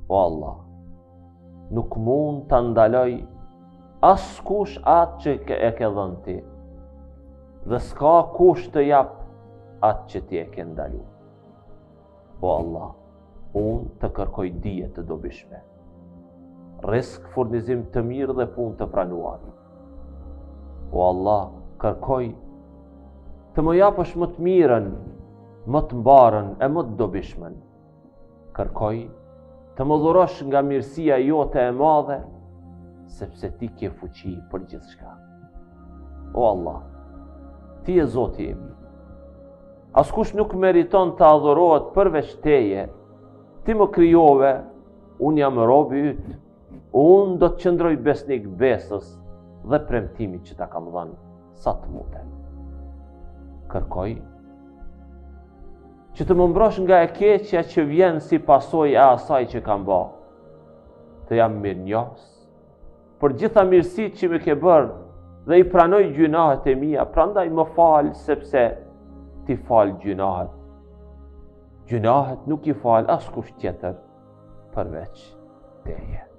O Allah, nuk mund të ndaloj askush atë që e ke dhënë ti, dhe s'ka kush të jap atë që ti e ke ndalu. O Allah, unë të kërkoj dije të dobishme, risk, furnizim të mirë dhe punë të pranuar. O Allah, kërkoj të më japësh më të mirën, më të mbarën e më të dobishmen. Kërkoj të më dhurosh nga mirësia jote e madhe, sepse ti ke fuqi për gjithçka. O Allah, ti je Zoti im. Askush nuk meriton të adhurohet përveç teje. Ti më krijove, unë jam robi yt. Unë do të qëndroj besnik besës dhe premtimit që ta kam dhënë sa të mutem. Kërkoj që të më mbrosh nga e keqja që vjen si pasojë e asaj që kam bërë. Të jam mirënjohës për gjitha mirësitë që më ke bërë dhe i pranoj gjunahet e mia, prandaj më fal, sepse ti fal gjunahet. Gjunahet nuk i fal askush tjetër përveç teje.